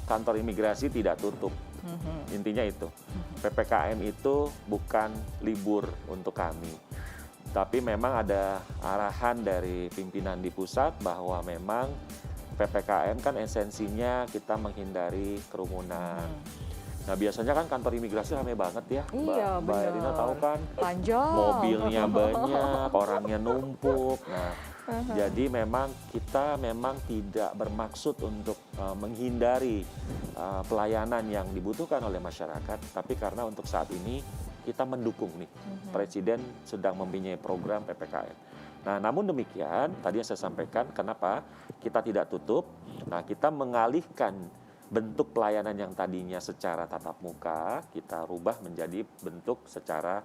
kantor imigrasi tidak tutup. Intinya itu, PPKM itu bukan libur untuk kami. Tapi memang ada arahan dari pimpinan di pusat bahwa memang PPKM kan esensinya kita menghindari kerumunan. Nah biasanya kan kantor imigrasi ramai banget ya, Iya, Mbak Erina tahu kan, panjang. mobilnya banyak, orangnya numpuk. Nah, jadi memang kita tidak bermaksud untuk menghindari pelayanan yang dibutuhkan oleh masyarakat, tapi karena untuk saat ini kita mendukung nih, Presiden sedang mempunyai program PPKM. Nah, namun demikian, tadi yang saya sampaikan, kenapa kita tidak tutup? Nah, kita mengalihkan bentuk pelayanan yang tadinya secara tatap muka, kita rubah menjadi bentuk secara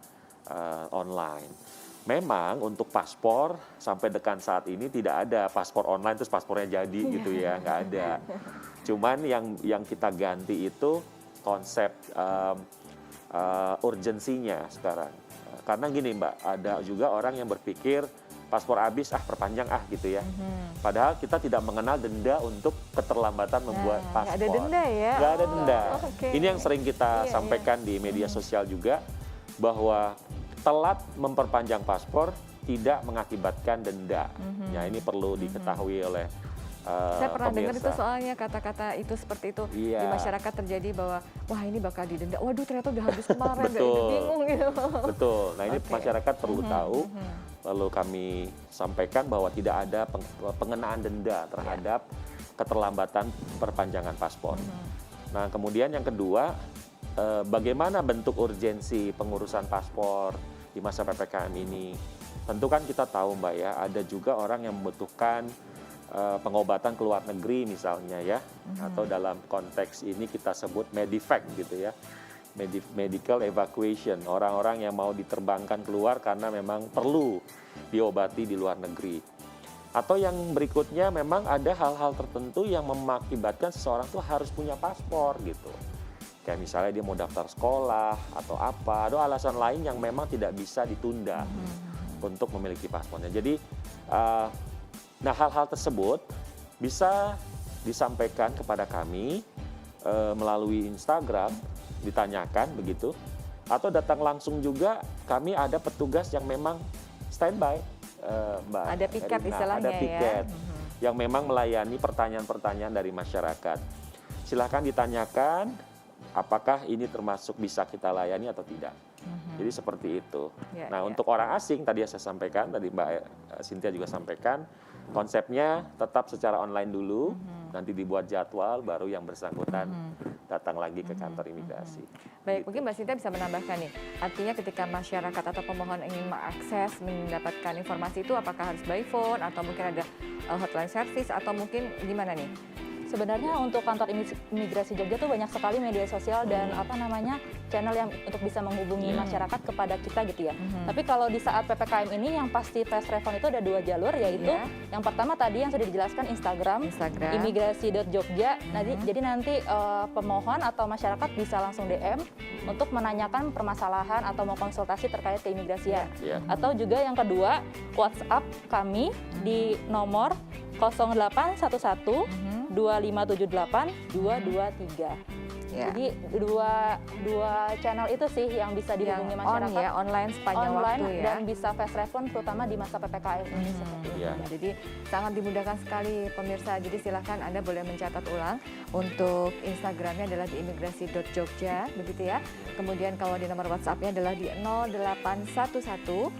online. Memang untuk paspor, sampai dengan saat ini tidak ada paspor online terus paspornya jadi gitu ya, nggak ada. Cuman yang kita ganti itu konsep urgensinya sekarang. Karena gini Mbak, ada juga orang yang berpikir paspor habis, perpanjang gitu ya. Padahal kita tidak mengenal denda untuk keterlambatan membuat paspor. Nggak ada denda ya? Nggak ada denda. Okay. Ini yang sering kita sampaikan di media sosial juga, bahwa telat memperpanjang paspor tidak mengakibatkan denda. Ya ini perlu diketahui oleh saya pernah dengar pemirsa. itu soalnya kata-kata itu seperti itu di masyarakat terjadi bahwa wah ini bakal didenda. Waduh ternyata udah habis kemarin, bingung gitu. Betul. Nah ini masyarakat perlu tahu. Lalu kami sampaikan bahwa tidak ada pengenaan denda terhadap keterlambatan perpanjangan paspor. Nah kemudian yang kedua, bagaimana bentuk urgensi pengurusan paspor di masa PPKM ini? Tentu kan kita tahu Mbak ya, ada juga orang yang membutuhkan pengobatan ke luar negeri misalnya ya, atau dalam konteks ini kita sebut medivac gitu ya, medical evacuation, orang-orang yang mau diterbangkan keluar karena memang perlu diobati di luar negeri. Atau yang berikutnya memang ada hal-hal tertentu yang mengakibatkan seseorang tuh harus punya paspor gitu. Kayak misalnya dia mau daftar sekolah atau apa, ada alasan lain yang memang tidak bisa ditunda untuk memiliki paspornya. Jadi nah, hal-hal tersebut bisa disampaikan kepada kami melalui Instagram, ditanyakan begitu, atau datang langsung juga. Kami ada petugas yang memang standby, Mbak. Ada piket istilahnya ada piket yang memang melayani pertanyaan-pertanyaan dari masyarakat. Silahkan ditanyakan apakah ini termasuk bisa kita layani atau tidak. Jadi seperti itu. Nah, untuk orang asing tadi saya sampaikan, tadi Mbak Cynthia juga sampaikan, konsepnya tetap secara online dulu, nanti dibuat jadwal, baru yang bersangkutan datang lagi ke kantor imigrasi. Baik, gitu. mungkin Mbak Cynthia bisa menambahkan nih, artinya ketika masyarakat atau pemohon ingin mengakses, mendapatkan informasi itu apakah harus by phone, atau mungkin ada hotline service, atau mungkin gimana nih? Sebenarnya untuk kantor imigrasi Jogja tuh banyak sekali media sosial dan channel yang untuk bisa menghubungi masyarakat kepada kita gitu ya. Tapi kalau di saat PPKM ini yang pasti fast response itu ada 2 jalur, yaitu yang pertama tadi yang sudah dijelaskan Instagram. imigrasi.jogja. Jadi nanti pemohon atau masyarakat bisa langsung DM untuk menanyakan permasalahan atau mau konsultasi terkait keimigrasian. Atau juga yang kedua, WhatsApp kami di nomor 0811 2578 223. Jadi dua channel itu sih yang bisa dihubungi masyarakat. Online sepanjang waktu ya. Dan bisa fast response terutama di masa PPKM ini seperti itu. Jadi sangat dimudahkan sekali pemirsa. Jadi silahkan Anda boleh mencatat ulang. Untuk Instagramnya adalah di imigrasi.jogja, begitu ya. Kemudian kalau di nomor WhatsAppnya adalah di 0811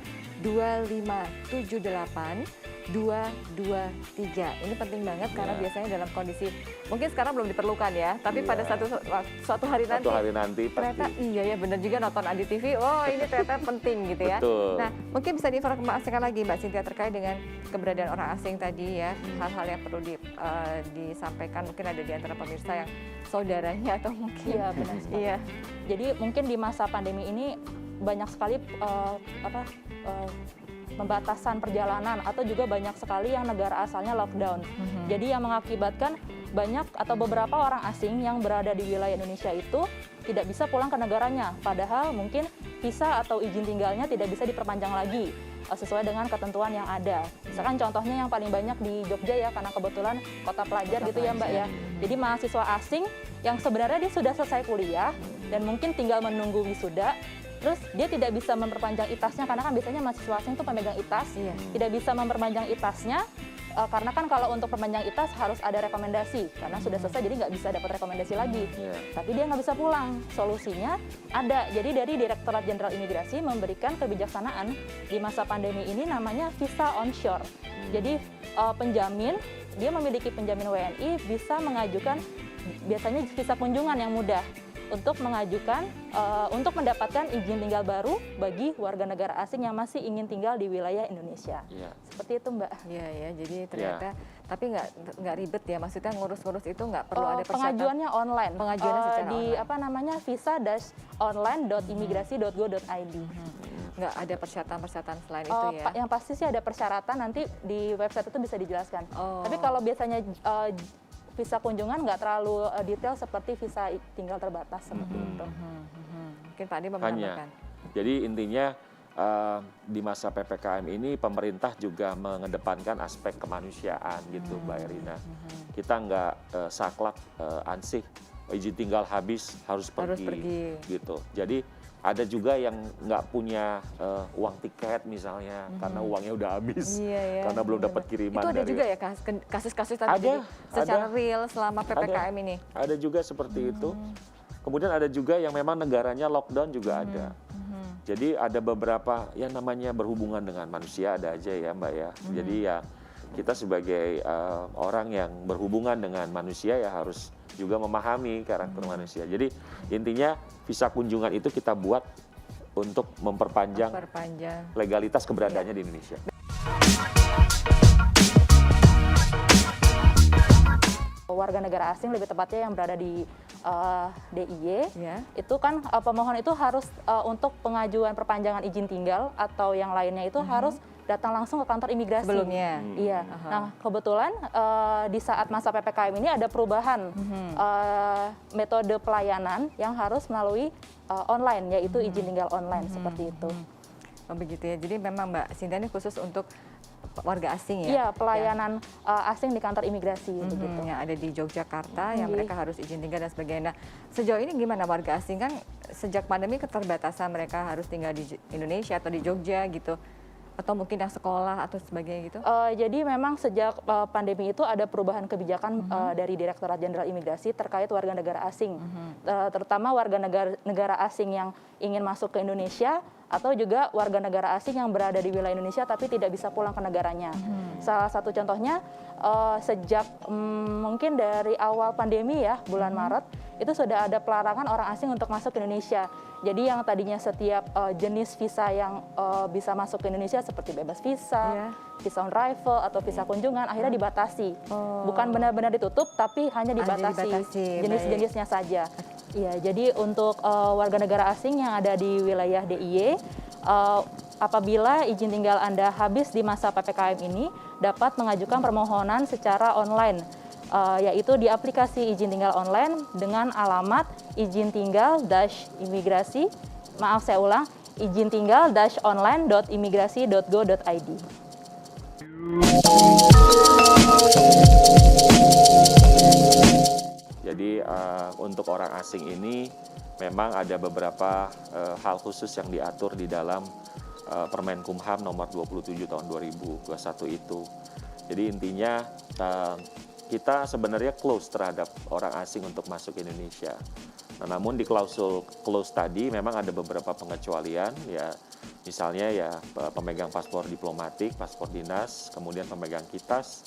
2578 223. Ini penting banget karena biasanya dalam kondisi mungkin sekarang belum diperlukan ya, tapi pada suatu hari nanti ternyata iya ya benar juga nonton Adi TV. Oh ini ternyata penting gitu ya. Nah mungkin bisa diinformasikan lagi Mbak Cynthia terkait dengan keberadaan orang asing tadi ya, hal-hal yang perlu disampaikan, mungkin ada di antara pemirsa yang saudaranya atau mungkin benar sekali. Jadi mungkin di masa pandemi ini banyak sekali pembatasan perjalanan atau juga banyak sekali yang negara asalnya lockdown. Jadi yang mengakibatkan banyak atau beberapa orang asing yang berada di wilayah Indonesia itu tidak bisa pulang ke negaranya. Padahal mungkin visa atau izin tinggalnya tidak bisa diperpanjang lagi. sesuai dengan ketentuan yang ada. Misalkan contohnya yang paling banyak di Jogja ya, karena kebetulan kota pelajar gitu ya Mbak ya. Jadi mahasiswa asing yang sebenarnya dia sudah selesai kuliah dan mungkin tinggal menunggu wisuda, terus dia tidak bisa memperpanjang ITAS-nya karena kan biasanya mahasiswa asing itu pemegang ITAS, tidak bisa memperpanjang ITAS-nya karena kan kalau untuk perpanjang ITAS harus ada rekomendasi karena sudah selesai jadi nggak bisa dapat rekomendasi lagi. Tapi dia nggak bisa pulang. Solusinya ada. Jadi dari Direktorat Jenderal Imigrasi memberikan kebijaksanaan di masa pandemi ini namanya visa onshore. Jadi penjamin, dia memiliki penjamin WNI bisa mengajukan biasanya visa kunjungan yang mudah untuk mengajukan untuk mendapatkan izin tinggal baru bagi warga negara asing yang masih ingin tinggal di wilayah Indonesia. Seperti itu Mbak. Iya ya, jadi ternyata tapi nggak ribet ya, maksudnya ngurus-ngurus itu nggak perlu ada persyaratan. Pengajuannya online. Pengajuannya secara di online. apa namanya visa-online.imigrasi.go.id. Nggak ada persyaratan selain itu ya? Yang pasti sih ada persyaratan, nanti di website itu bisa dijelaskan. Tapi kalau biasanya visa kunjungan nggak terlalu detail seperti visa tinggal terbatas seperti itu. Mungkin Pak Adi mau menambahkan. Jadi intinya di masa PPKM ini pemerintah juga mengedepankan aspek kemanusiaan gitu Mbak Erina. Kita nggak saklek ansih izin tinggal habis harus pergi gitu. Jadi ada juga yang nggak punya uang tiket misalnya karena uangnya udah habis karena belum dapat kiriman. Itu ada juga ya kasus-kasus tadi secara real selama PPKM ini? Ada juga seperti itu. Kemudian ada juga yang memang negaranya lockdown juga ada. Jadi ada beberapa yang namanya berhubungan dengan manusia ada aja ya Mbak ya. Jadi ya kita sebagai orang yang berhubungan dengan manusia ya harus juga memahami karakter manusia. Jadi intinya visa kunjungan itu kita buat untuk memperpanjang legalitas keberadaannya di Indonesia. Warga negara asing lebih tepatnya yang berada di DIY, itu kan pemohon itu harus untuk pengajuan perpanjangan izin tinggal atau yang lainnya itu harus datang langsung ke kantor imigrasi. Sebelumnya? Iya. Nah kebetulan di saat masa PPKM ini ada perubahan metode pelayanan yang harus melalui online, yaitu izin tinggal online seperti itu. Begitu ya, jadi memang Mbak Sinta ini khusus untuk warga asing ya? Iya, pelayanan asing di kantor imigrasi. Begitu. Yang ada di Yogyakarta, yang mereka harus izin tinggal dan sebagainya. Nah, sejauh ini gimana warga asing kan sejak pandemi keterbatasan mereka harus tinggal di Indonesia atau di Jogja gitu? Atau mungkin yang sekolah atau sebagainya gitu? Jadi memang sejak pandemi itu ada perubahan kebijakan dari Direktorat Jenderal Imigrasi terkait warga negara asing. Terutama warga negara asing yang ingin masuk ke Indonesia atau juga warga negara asing yang berada di wilayah Indonesia tapi tidak bisa pulang ke negaranya. Salah satu contohnya sejak mungkin dari awal pandemi ya, bulan Maret, itu sudah ada pelarangan orang asing untuk masuk ke Indonesia. Jadi yang tadinya setiap jenis visa yang bisa masuk ke Indonesia seperti bebas visa, visa on arrival atau visa kunjungan akhirnya dibatasi. Bukan benar-benar ditutup tapi hanya dibatasi jenis-jenisnya saja. Iya, jadi untuk warga negara asing yang ada di wilayah DIY, apabila izin tinggal Anda habis di masa PPKM ini dapat mengajukan permohonan secara online. Yaitu di aplikasi izin tinggal online dengan alamat izin tinggal-imigrasi, maaf saya ulang, izin tinggal-online.imigrasi.go.id. Jadi untuk orang asing ini memang ada beberapa hal khusus yang diatur di dalam Permenkumham nomor 27 tahun 2021 itu. Jadi intinya kita sebenarnya close terhadap orang asing untuk masuk ke Indonesia. Nah, namun di klausul close tadi memang ada beberapa pengecualian ya. Misalnya ya pemegang paspor diplomatik, paspor dinas, kemudian pemegang kitas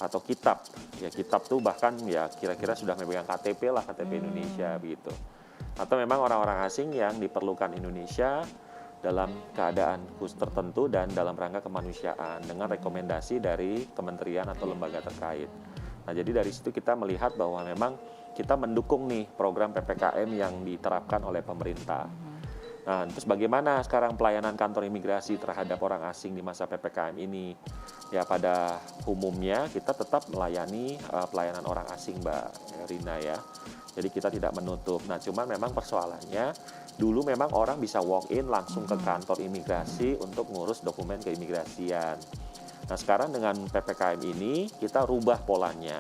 atau kitab. Ya kitab tuh bahkan ya kira-kira sudah memegang KTP lah, KTP Indonesia begitu. Atau memang orang-orang asing yang diperlukan Indonesia dalam keadaan khusus tertentu dan dalam rangka kemanusiaan dengan rekomendasi dari kementerian atau lembaga terkait. Nah, jadi dari situ kita melihat bahwa memang kita mendukung nih program PPKM yang diterapkan oleh pemerintah. Nah, terus bagaimana sekarang pelayanan kantor imigrasi terhadap orang asing di masa PPKM ini? Ya, pada umumnya kita tetap melayani pelayanan orang asing, Mbak Rina ya. Jadi kita tidak menutup. Nah, cuman memang persoalannya Dulu memang orang bisa walk in langsung ke kantor imigrasi untuk ngurus dokumen keimigrasian. Nah, sekarang dengan PPKM ini kita rubah polanya.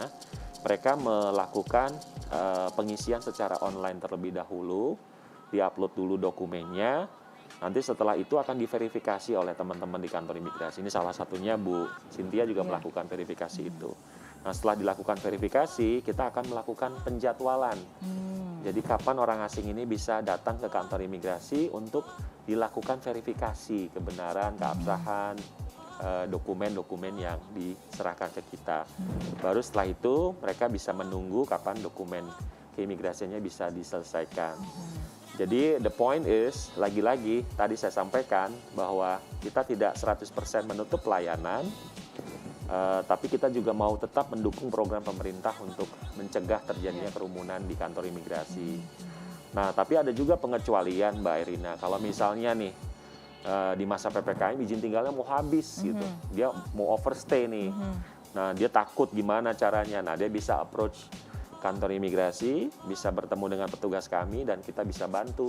Mereka melakukan pengisian secara online terlebih dahulu, diupload dulu dokumennya. Nanti setelah itu akan diverifikasi oleh teman-teman di kantor imigrasi. Ini salah satunya Bu Cynthia juga melakukan verifikasi itu. Nah, setelah dilakukan verifikasi, kita akan melakukan penjadwalan. Jadi kapan orang asing ini bisa datang ke kantor imigrasi untuk dilakukan verifikasi kebenaran, keabsahan, dokumen-dokumen yang diserahkan ke kita. Baru setelah itu mereka bisa menunggu kapan dokumen keimigrasiannya bisa diselesaikan. Jadi the point is, lagi-lagi tadi saya sampaikan bahwa kita tidak 100% menutup pelayanan, tapi kita juga mau tetap mendukung program pemerintah untuk mencegah terjadinya kerumunan di kantor imigrasi. Nah, tapi ada juga pengecualian Mbak Erina. Kalau misalnya nih, di masa PPKM izin tinggalnya mau habis gitu, dia mau overstay nih. Nah, dia takut gimana caranya. Nah, dia bisa approach kantor imigrasi, bisa bertemu dengan petugas kami dan kita bisa bantu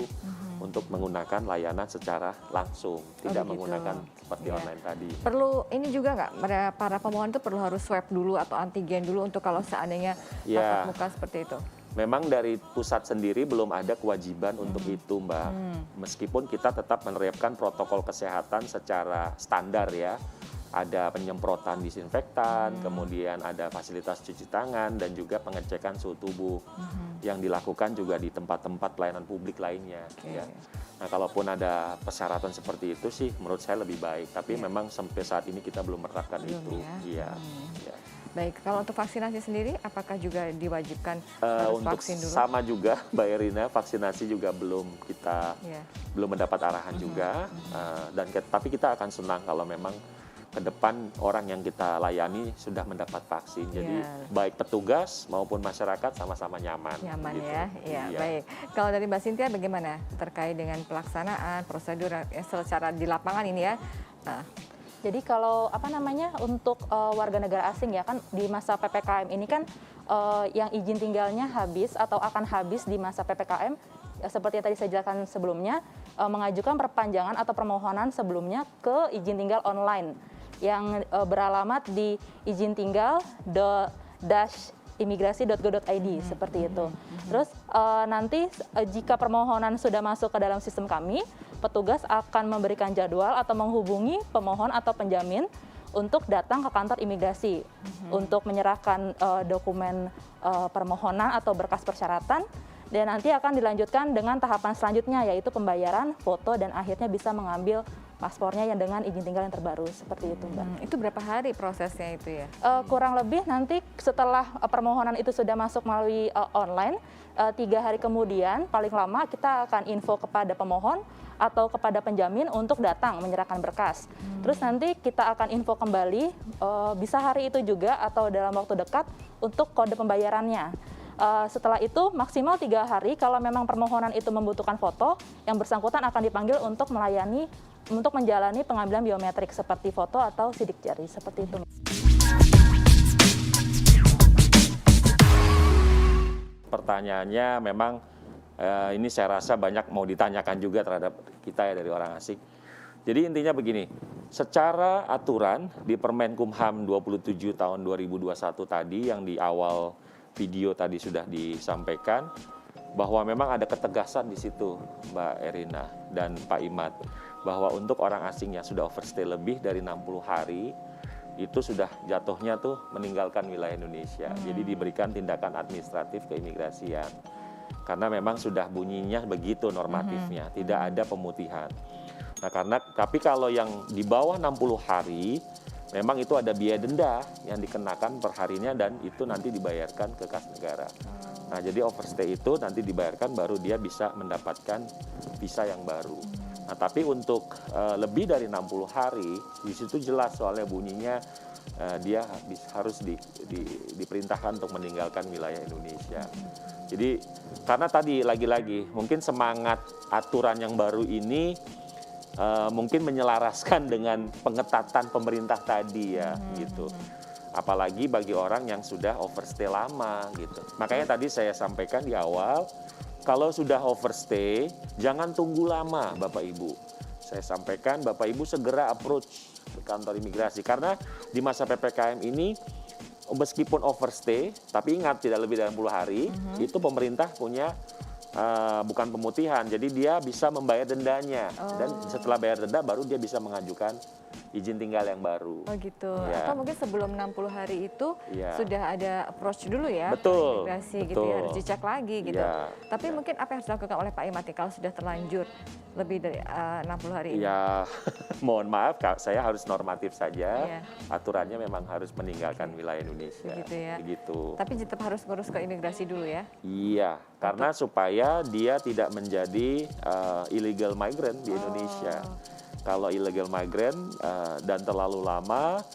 untuk menggunakan layanan secara langsung, tidak menggunakan seperti online tadi. Perlu ini juga nggak, para pemohon itu perlu harus swab dulu atau antigen dulu untuk kalau seandainya tatap muka seperti itu? Memang dari pusat sendiri belum ada kewajiban untuk itu, Mbak. Meskipun kita tetap menerapkan protokol kesehatan secara standar ya. Ada penyemprotan disinfektan, kemudian ada fasilitas cuci tangan, dan juga pengecekan suhu tubuh yang dilakukan juga di tempat-tempat pelayanan publik lainnya. Ya. Nah, kalaupun ada persyaratan seperti itu sih, menurut saya lebih baik. Tapi memang sampai saat ini kita belum menerapkan itu. Iya. Ya. Baik, kalau untuk vaksinasi sendiri, apakah juga diwajibkan harus untuk vaksin dulu? Sama juga, Mbak Erina, vaksinasi juga belum belum mendapat arahan juga. Tapi kita akan senang kalau memang ke depan orang yang kita layani sudah mendapat vaksin. Jadi baik petugas maupun masyarakat sama-sama nyaman. Nyaman gitu. ya. Iya, baik. Kalau dari Mbak Cynthia bagaimana terkait dengan pelaksanaan prosedur secara di lapangan ini ya? Jadi kalau untuk warga negara asing ya kan di masa PPKM ini kan yang izin tinggalnya habis atau akan habis di masa PPKM seperti yang tadi saya jelaskan sebelumnya, mengajukan perpanjangan atau permohonan sebelumnya ke izin tinggal online yang beralamat di izintinggal.imigrasi.go.id seperti itu. Terus nanti jika permohonan sudah masuk ke dalam sistem kami, petugas akan memberikan jadwal atau menghubungi pemohon atau penjamin untuk datang ke kantor imigrasi untuk menyerahkan dokumen permohonan atau berkas persyaratan. Dan nanti akan dilanjutkan dengan tahapan selanjutnya, yaitu pembayaran, foto, dan akhirnya bisa mengambil paspornya yang dengan izin tinggal yang terbaru, seperti itu, Mbak. Itu berapa hari prosesnya itu ya? Kurang lebih nanti setelah permohonan itu sudah masuk melalui online, 3 hari kemudian paling lama kita akan info kepada pemohon atau kepada penjamin untuk datang menyerahkan berkas. Terus nanti kita akan info kembali, bisa hari itu juga atau dalam waktu dekat untuk kode pembayarannya. Setelah itu maksimal 3 hari kalau memang permohonan itu membutuhkan foto, yang bersangkutan akan dipanggil untuk menjalani pengambilan biometrik seperti foto atau sidik jari, seperti itu. Pertanyaannya memang ini saya rasa banyak mau ditanyakan juga terhadap kita ya dari orang asing. Jadi intinya begini, secara aturan di Permenkumham 27 tahun 2021 tadi yang di awal video tadi sudah disampaikan bahwa memang ada ketegasan di situ, Mbak Erina dan Pak Imad, bahwa untuk orang asing yang sudah overstay lebih dari 60 hari itu sudah jatuhnya tuh meninggalkan wilayah Indonesia. Jadi diberikan tindakan administratif keimigrasian. Karena memang sudah bunyinya begitu normatifnya, tidak ada pemutihan. Nah, tapi kalau yang di bawah 60 hari memang itu ada biaya denda yang dikenakan per harinya dan itu nanti dibayarkan ke kas negara. Nah, jadi overstay itu nanti dibayarkan baru dia bisa mendapatkan visa yang baru. Nah, tapi untuk lebih dari 60 hari, di situ jelas soalnya bunyinya dia harus diperintahkan untuk meninggalkan wilayah Indonesia. Jadi karena tadi lagi-lagi mungkin semangat aturan yang baru ini mungkin menyelaraskan dengan pengetatan pemerintah tadi ya gitu. Apalagi bagi orang yang sudah overstay lama gitu. Makanya tadi saya sampaikan di awal kalau sudah overstay, jangan tunggu lama Bapak Ibu. Saya sampaikan Bapak Ibu segera approach ke kantor imigrasi. Karena di masa PPKM ini, meskipun overstay, tapi ingat tidak lebih dari 60 hari, itu pemerintah punya bukan pemutihan, jadi dia bisa membayar dendanya. Dan setelah bayar denda, baru dia bisa mengajukan izin tinggal yang baru. Oh gitu. Ya. Atau mungkin sebelum 60 hari itu Ya. sudah ada approach dulu ya, Betul, ke imigrasi gitu betul. ya, harus dicek lagi gitu. Ya. Tapi mungkin apa yang harus dilakukan oleh Pak Imati kalau sudah terlanjur lebih dari 60 hari ini? Ya, mohon maaf, saya harus normatif saja. Iya. Aturannya memang harus meninggalkan wilayah Indonesia. Begitu ya. Begitu. Tapi tetap harus ngurus ke imigrasi dulu ya? Iya, karena supaya dia tidak menjadi illegal migrant di Indonesia. Kalau illegal migrant dan terlalu lama,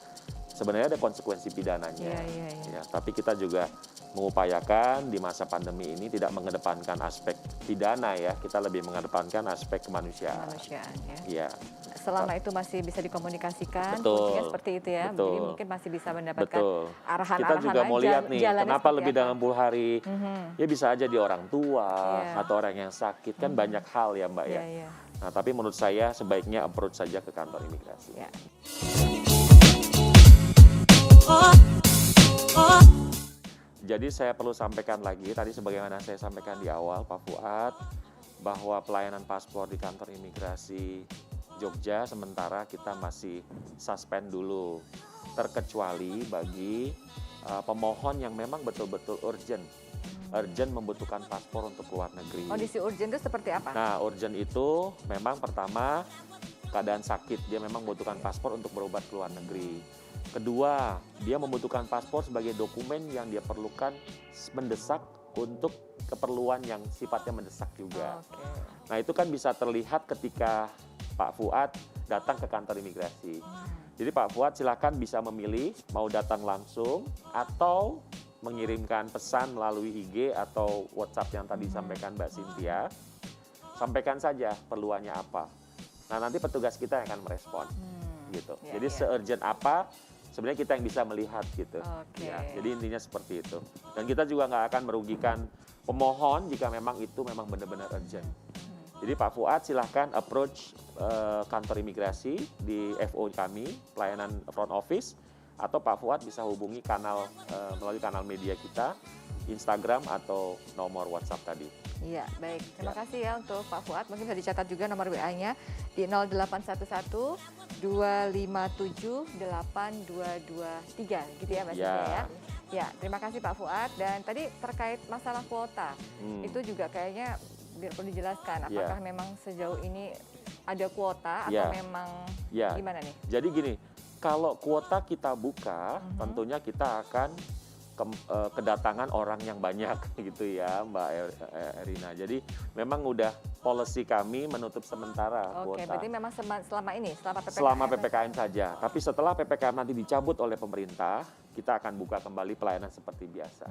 sebenarnya ada konsekuensi pidananya. Iya. Ya, tapi kita juga mengupayakan di masa pandemi ini tidak mengedepankan aspek pidana ya, kita lebih mengedepankan aspek kemanusiaan. Kemanusiaan ya. Iya. Selama itu masih bisa dikomunikasikan, Betul. kuncinya seperti itu ya. Betul. Jadi mungkin masih bisa mendapatkan Betul. arahan-arahan Kita juga mau lihat nih, jalannya kenapa seperti lebih apa. dari 60 hari? Ya bisa aja di orang tua Iya. atau orang yang sakit, kan banyak hal ya Mbak ya. Iya. Nah, tapi menurut saya sebaiknya approach saja ke kantor imigrasi. Ya. Jadi saya perlu sampaikan lagi, tadi sebagaimana saya sampaikan di awal Pak Fuad, bahwa pelayanan paspor di kantor imigrasi Jogja sementara kita masih suspend dulu. Terkecuali bagi pemohon yang memang betul-betul urgent membutuhkan paspor untuk keluar negeri. Kondisi urgent itu seperti apa? Nah, urgent itu memang pertama keadaan sakit, dia memang membutuhkan paspor untuk berobat ke luar negeri. Kedua, dia membutuhkan paspor sebagai dokumen yang dia perlukan mendesak untuk keperluan yang sifatnya mendesak juga. Oke. Nah, itu kan bisa terlihat ketika Pak Fuad datang ke kantor imigrasi. Jadi Pak Fuad silakan bisa memilih mau datang langsung atau mengirimkan pesan melalui IG atau WhatsApp yang tadi disampaikan Mbak Cynthia. Sampaikan saja perluannya apa. Nah, nanti petugas kita yang akan merespon. Gitu. Ya, Jadi ya. se-urgent apa sebenarnya kita yang bisa melihat gitu. Oke. Ya, jadi intinya seperti itu. Dan kita juga nggak akan merugikan pemohon jika memang itu memang benar-benar urgent. Jadi Pak Fuad silahkan approach kantor imigrasi di FO kami, pelayanan front office, atau Pak Fuad bisa hubungi kanal melalui kanal media kita, Instagram atau nomor WhatsApp tadi. Iya, baik. Terima kasih ya untuk Pak Fuad. Mungkin bisa dicatat juga nomor WA-nya di 0811 257 8223 gitu ya Mbak Cynthia ya. Ya, terima kasih Pak Fuad. Dan tadi terkait masalah kuota, itu juga kayaknya perlu dijelaskan. Apakah memang sejauh ini ada kuota atau memang gimana nih? Jadi gini, kalau kuota kita buka, tentunya kita akan kedatangan orang yang banyak gitu ya Mbak Erina. Jadi memang udah policy kami menutup sementara kuota. Oke, berarti memang selama ini, selama PPKM? Selama PPKM saja. Tapi setelah PPKM nanti dicabut oleh pemerintah, kita akan buka kembali pelayanan seperti biasa.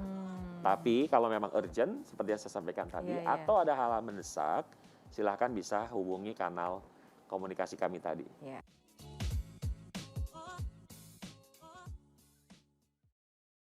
Tapi kalau memang urgent, seperti yang saya sampaikan tadi, atau ada hal-hal mendesak, silahkan bisa hubungi kanal komunikasi kami tadi. Ya.